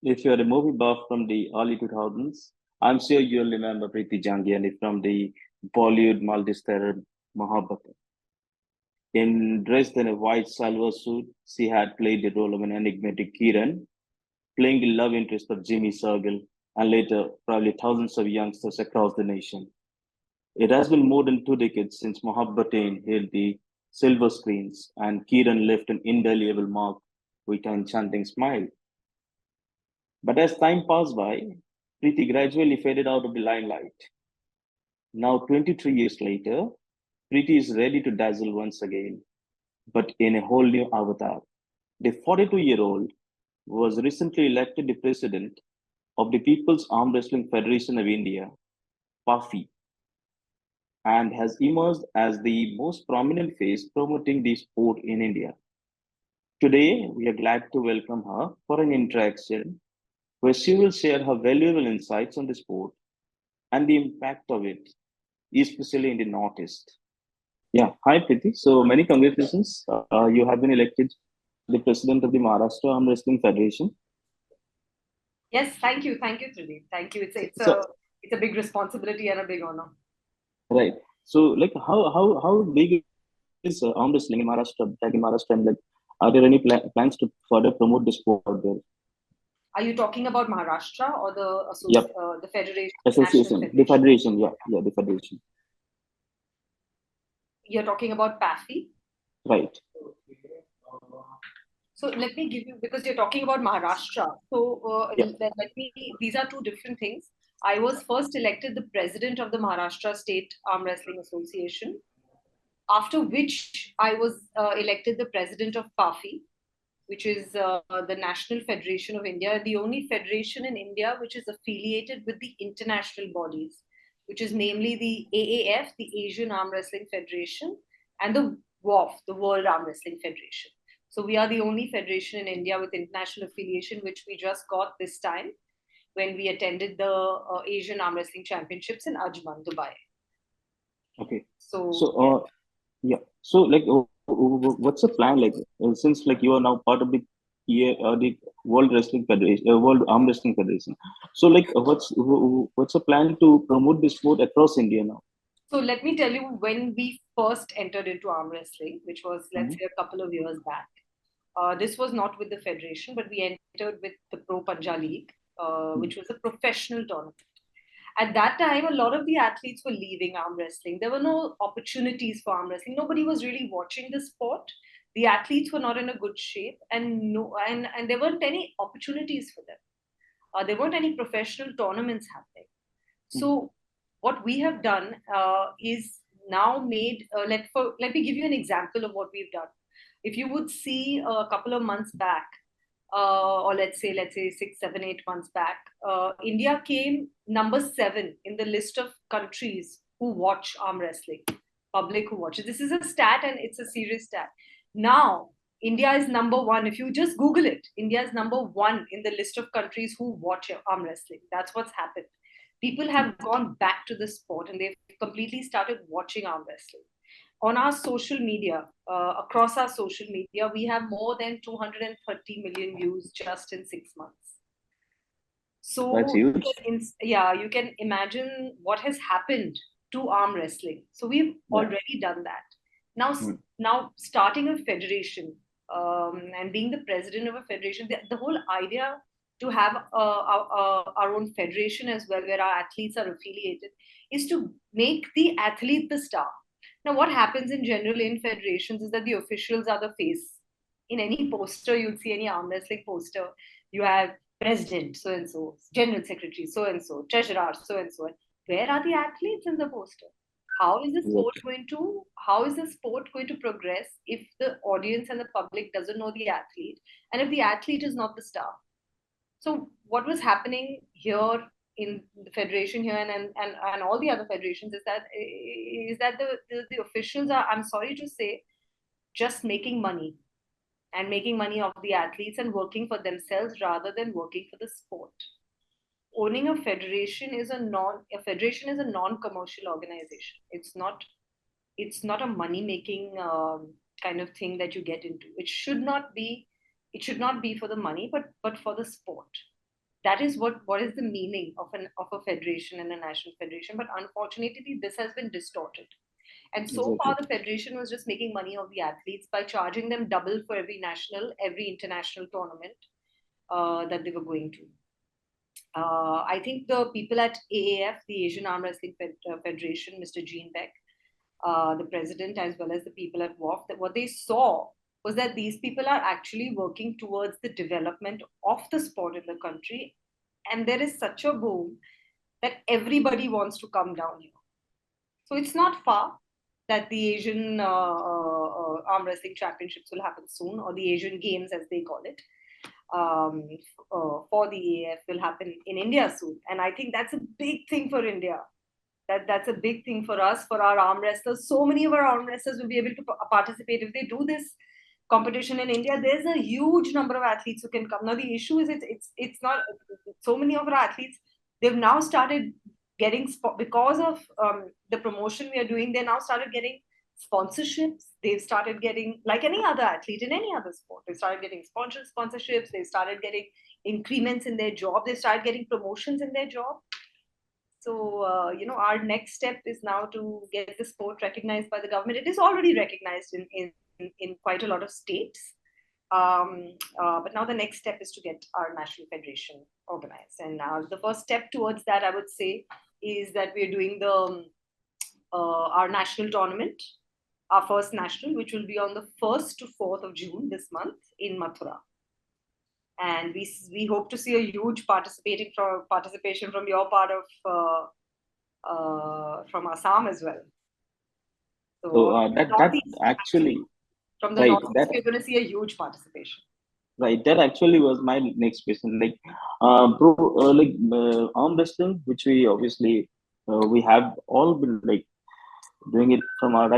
If you're a movie buff from the early 2000s, I'm sure you'll remember Preeti Jhangiani from the Bollywood multistarrer Mohabbatein. In dressed in a white salwar suit, she had played the role of an enigmatic Kiran, playing the love interest of Jimmy Shergil, and later probably thousands of youngsters across the nation. It has been more than 2 decades since Mohabbatein hit the silver screens, and Kiran left an indelible mark with an enchanting smile. But as time passed by, Preeti gradually faded out of the limelight. Now, 23 years later, Preeti is ready to dazzle once again, but in a whole new avatar. The 42-year-old was recently elected the president of the People's Arm Wrestling Federation of India, PAFI, and has emerged as the most prominent face promoting the sport in India. Today, we are glad to welcome her for an interaction where she will share her valuable insights on the sport and the impact of it, especially in the Northeast. Yeah, hi Preeti. So many congratulations. You have been elected the president of the Maharashtra Arm Wrestling Federation. Yes, thank you, Trilly. Thank you. So It's a big responsibility and a big honor. right. So like how big is arm wrestling in Maharashtra? Like in Maharashtra, and like are there any plans to further promote the sport out there? Are you talking about Maharashtra or Yep, the federation, national association, the federation? federation. Yeah, the federation. You're talking about PAFI. Right. So let me give you, because you're talking about Maharashtra. So Yeah. these are two different things. I was first elected the president of the Maharashtra State Arm Wrestling Association, after which I was elected the president of PAFI, which is the National Federation of India, the only federation in India which is affiliated with the international bodies, which is namely the AAF, the Asian Arm Wrestling Federation, and the WOF, the World Arm Wrestling Federation. So we are the only federation in India with international affiliation, which we just got this time when we attended the Asian Arm Wrestling Championships in Ajman, Dubai. Okay. So So yeah. So like what's the plan like since like you are now part of the World Wrestling Federation, World Arm Wrestling Federation. So like what's the plan to promote this sport across India now? So let me tell you when we first entered into arm wrestling, which was, let's Mhm. say, a couple of years back. This was not with the federation, but we entered with the Pro Panja League, Mhm. which was a professional tournament. At that time, a lot of the athletes were leaving arm wrestling. There were no opportunities for arm wrestling. Nobody was really watching the sport. The athletes were not in a good shape, and and there weren't any opportunities for them. There weren't any professional tournaments happening. Mhm. So what we have done is now made. Let me give you an example of what we've done. If you would see a couple of months back, or let's say 6, 7, 8 months back, India came number 7 in the list of countries who watch arm wrestling, public who watches. This is a stat and it's a serious stat. Now India is number 1. If you just Google it, India is number 1 in the list of countries who watch arm wrestling. That's what's happened. People have gone back to the sport and they've completely started watching arm wrestling. On our social media, across our social media, we have more than 230 million views just in 6 months. That's So huge. yeah, you can imagine what has happened to arm wrestling. So we've Yeah. already done that. Now, Mhm. now starting a federation and being the president of a federation, the whole idea to have our own federation as well, where our athletes are affiliated, is to make the athlete the star. Now, what happens in general in federations is that the officials are the face. In any poster, you'd see any arm wrestling poster, you have president so and so, general secretary so and so, treasurer so and so. Where are the athletes in the poster? Exactly. How is the sport going to progress if the audience and the public doesn't know the athlete, and if the athlete is not the star? So what was happening here in the federation here and all the other federations is that the officials are, I'm sorry to say, just making money and making money off the athletes and working for themselves rather than working for the sport. Owning a federation is a non-commercial organization. It's not a money making kind of thing that you get into. It should not be for the money, but for the sport. that is what is the meaning of a federation and a national federation. But unfortunately, this has been distorted. And so Exactly. far, the federation was just making money off the athletes by charging them double for every national, every international tournament that they were going to. I think the people at AAF, the Asian Arm Wrestling Federation, Mr. Gene Beck, the president, as well as the people at WAF, that what they saw was that these people are actually working towards the development of the sport in the country. And there is such a boom that everybody wants to come down here. So it's not far that the Asian arm wrestling championships will happen soon, or the Asian Games, as they call it, um, for the AF will happen in India soon. And I think that's a big thing for India. That's a big thing for us, for our arm wrestlers. So many of our arm wrestlers will be able to participate if they do this competition in India. There's a huge number of athletes who can come. Now the issue is it's not so many of our athletes. They've now started getting because of the promotion we are doing. They now started getting sponsorships. They've started getting, like any other athlete in any other sport, they started getting sponsorships. They started getting increments in their job. They started getting promotions in their job. So, our next step is now to get the sport recognized by the government. It is already recognized in quite a lot of states. But now the next step is to get our national federation organized. And the first step towards that, I would say, is that we're doing our national tournament, our first national, which will be on the 1st to 4th of June this month in Mathura. And we hope to see a huge participation from your part of from Assam as well. So that actually from the right Northeast, we're going to see a huge participation. Right, that actually was my next question. Like, arm wrestling, which we obviously we have all been like doing it from our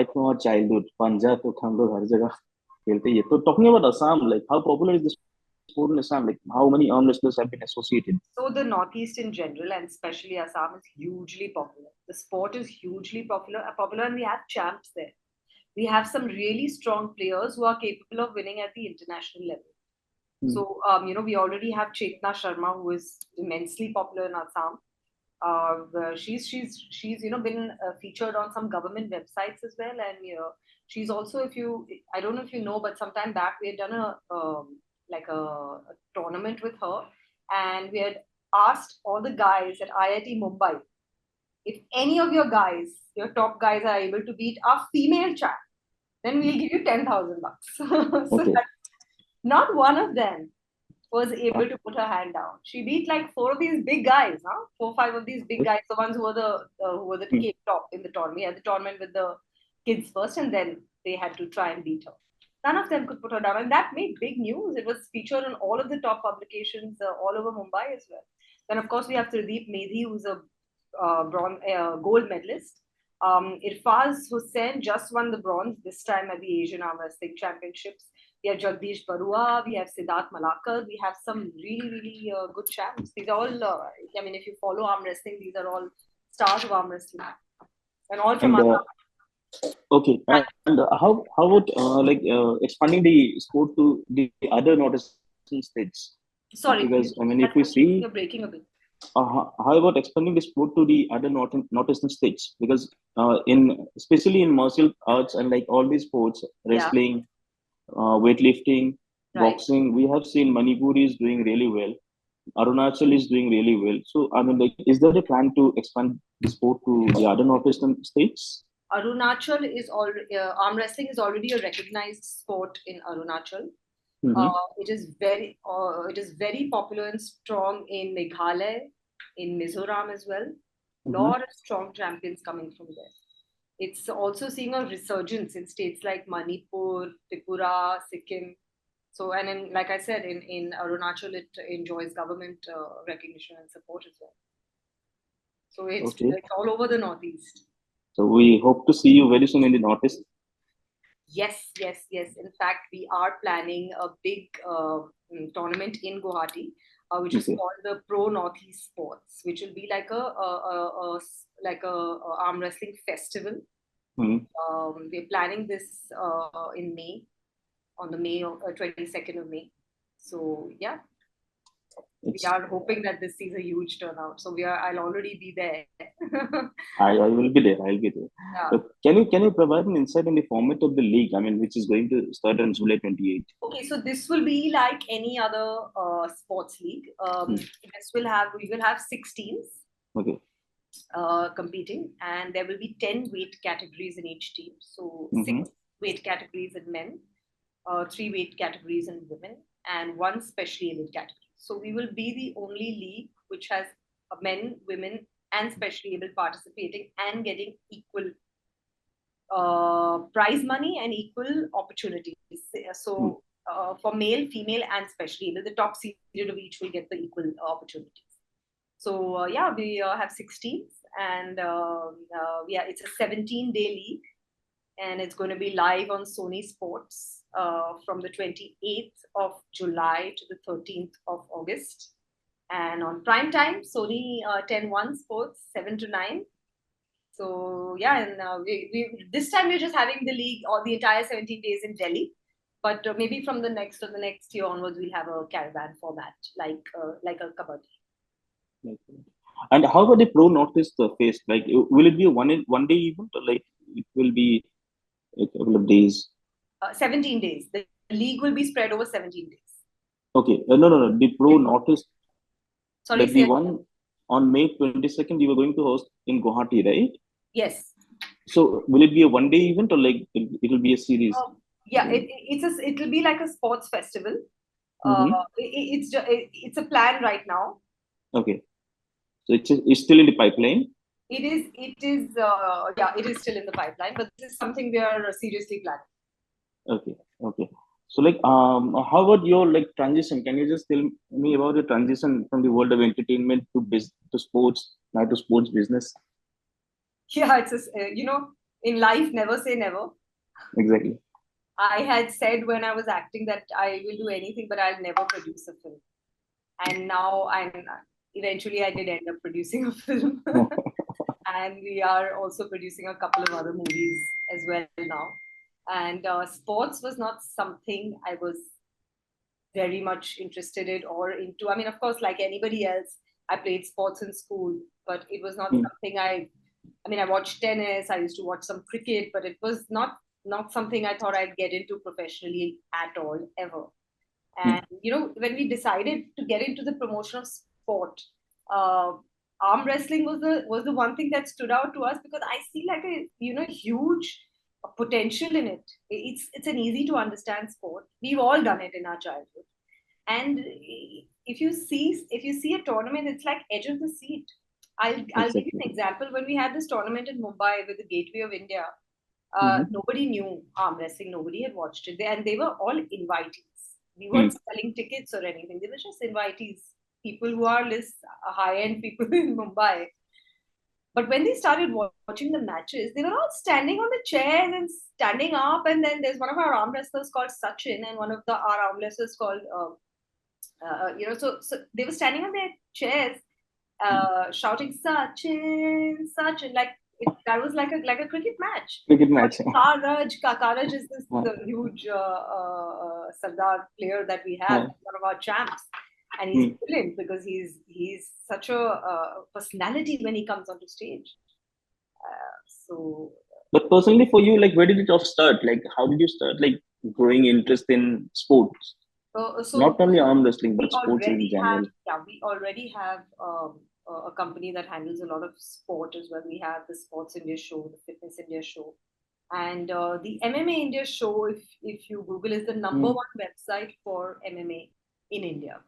childhood. Punjab to हम लोग हर जगह खेलते ही हैं. So talking about Assam, like how popular is this sport in Assam? Like how many arm wrestlers have been associated? So the Northeast in general, and especially Assam, is hugely popular. The sport is hugely popular, and we have champs there. We have some really strong players who are capable of winning at the international level. So, we already have Chetna Sharma, who is immensely popular in Assam. She's been featured on some government websites as well, and she's also, I don't know if you know, but sometime back we had done a tournament with her, and we had asked all the guys at IIT Mumbai, if any of your top guys are able to beat our female champ, then we'll give you 10,000 bucks. So Okay. not one of them was able to put her hand down. She beat like 4 of these big guys, 4 or 5 of these big guys, the ones who were the top in the tournament. We had the tournament with the kids first, and then they had to try and beat her. None of them could put her down, and that made big news. It was featured on all of the top publications all over Mumbai as well. Then, of course, we have Trideep Medhi, who's a gold medalist. Irfaz Hussain just won the bronze this time at the Asian Arm Wrestling Championships. We have Jagdish Barua, we have Siddharth Malakar, we have some really, really good champs. These are all, if you follow arm wrestling, these are all stars of arm wrestling. And all from Assam. Okay, and how about expanding the sport to the other northeastern states? Sorry, because if we see, you're breaking a bit. How about expanding the sport to the other northeastern states? Because especially in martial arts and like all these sports, wrestling, weightlifting, boxing, we have seen Manipur is doing really well. Arunachal is doing really well. So, is there a plan to expand the sport to the other northeastern states? Arunachal is already, arm wrestling is already a recognized sport in Arunachal. It is very popular and strong in Meghalaya, in Mizoram as well. Lot of strong champions coming from there. It's also seeing a resurgence in states like Manipur, Tripura, Sikkim. So, and then, like I said, in Arunachal, it enjoys government recognition and support as well. So it's all over the Northeast. So we hope to see you very soon in the Northeast. Yes. In fact, we are planning a big tournament in Guwahati, which is called the Pro Northeast Sports, which will be like a arm wrestling festival. We're planning this in May, on the 22nd of May. So yeah. We are hoping that this sees a huge turnout. So I'll already be there. I will be there. I'll be there. Yeah. Can you provide an insight on the format of the league? I mean, which is going to start on July 28th? Okay, so this will be like any other sports league. We will have six teams Okay. competing, and there will be 10 weight categories in each team. So Mm-hmm. six weight categories in men, three weight categories in women, and one specially abled category. So we will be the only league which has men, women, and specially able participating and getting equal prize money and equal opportunities. So for male, female, and specially able, the top seeded of each will get the equal opportunities. So yeah, we have six teams, and yeah, it's a 17-day league, and it's going to be live on Sony Sports from the 28th of July to the 13th of August. And on prime time, Sony 10-1 Sports, 7 to 9. So yeah, and this time we're just having the league or the entire 17 days in Delhi. But maybe from the next year onwards, we'll have a caravan format like a kabaddi. And how about the pro notice the face? Like, will it be a one day event, or like it will be a couple of days? 17 days. The league will be spread over 17 days. Okay. No. The pro notice, sorry, like the one on May 22nd, you were going to host in Guwahati, right? Yes. So will it be a one day event, or like it will be a series? Yeah, it'll be like a sports festival. It's a plan right now. Okay. So it's still in the pipeline? It is, yeah, it is still in the pipeline, but this is something we are seriously planning. Okay. So like, how about your like transition? Can you just tell me about your transition from the world of entertainment to sports, now to sports business? Yeah, in life, never say never. Exactly. I had said when I was acting that I will do anything, but I'll never produce a film. And now eventually I did end up producing a film. And we are also producing a couple of other movies as well now. And sports was not something I was very much interested in or into. I mean, of course, like anybody else, I played sports in school, but it was not something I watched tennis, I used to watch some cricket, but it was not something I thought I'd get into professionally at all, ever. And when we decided to get into the promotion of sport, arm wrestling was the one thing that stood out to us, because I see like a huge potential in it. It's an easy to understand sport. We've all done it in our childhood, and if you see a tournament, it's like edge of the seat. I'll give you an example. When we had this tournament in Mumbai with the Gateway of India, nobody knew arm wrestling. Nobody had watched it, and they were all invitees. We weren't selling tickets or anything. They were just invitees, people who are high-end people in Mumbai. But when they started watching the matches, they were all standing on the chairs and standing up. And then there's one of our arm wrestlers called Sachin, and one of our arm wrestlers called, so they were standing on their chairs, shouting Sachin, Sachin, that was like a cricket match. Karaj is this huge Sardar player that we have, one of our champs, and he's brilliant because he's such a personality when he comes onto stage. But personally, for you, like, where did it all start? Like, how did you start like growing interest in sports? So not only arm wrestling, but sports in general. We already have a company that handles a lot of sport as well. We have the Sports India show, the Fitness India show, and the MMA India show. If you Google, is the number one website for MMA in India.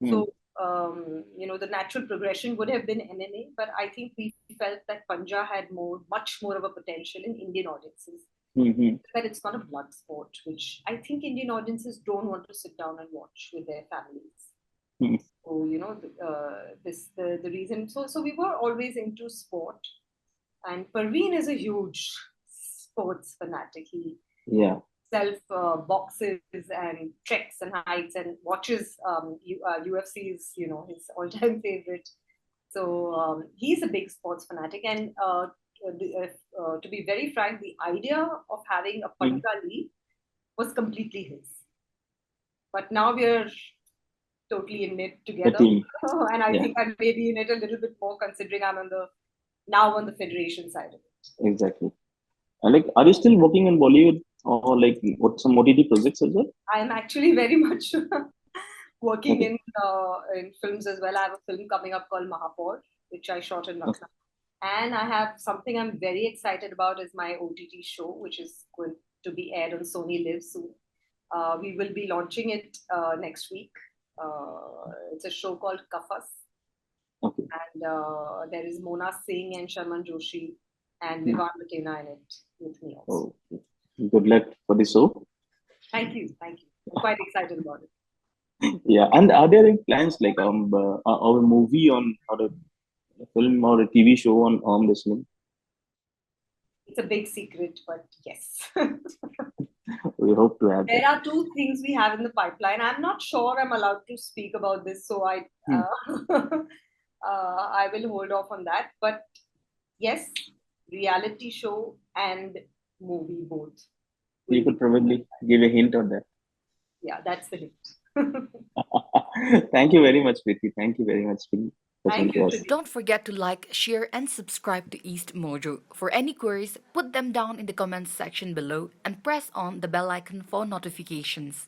So the natural progression would have been MMA, but I think we felt that Panja had much more of a potential in Indian audiences. That it's not a blood sport, which I think Indian audiences don't want to sit down and watch with their families. So the reason. So we were always into sport, and Parveen is a huge sports fanatic. He boxes and treks and hikes and watches UFC's, his all-time favorite. So he's a big sports fanatic, and to be very frank, the idea of having a Panja league was completely his. But now we're totally in it The together. team. And I Yeah, think I may be in it a little bit more considering I'm now on the federation side of it. exactly. And like, are you still working in Bollywood or like what some OTT projects as well? I'm actually very much working Okay. in films as well. I have a film coming up called Mahapur, which I shot in Okay. Lucknow. And I have something I'm very excited about is my OTT show, which is going to be aired on Sony Live soon. We will be launching it next week. It's a show called Kafas, Okay. and there is Mona Singh and Sharman Joshi and Hmm. Vivan Matena in it with me also. Oh, okay. Good luck for the show. Thank you, thank you. I'm quite excited about it. Yeah. And are there any plans like or a movie on or a film or a TV show on arm wrestling? It's a big secret, but yes. We hope to have that. There are two things we have in the pipeline. I'm not sure I'm allowed to speak about this, so Hmm. I will hold off on that. But yes, reality show and movie both You will be. could probably give a hint on that. Yeah, that's the hint. Thank you very much, Preeti. Thank you very much for listening Thank to you, us. Tridhi. Don't forget to like, share, and subscribe to East Mojo. For any queries, put them down in the comments section below and press on the bell icon for notifications.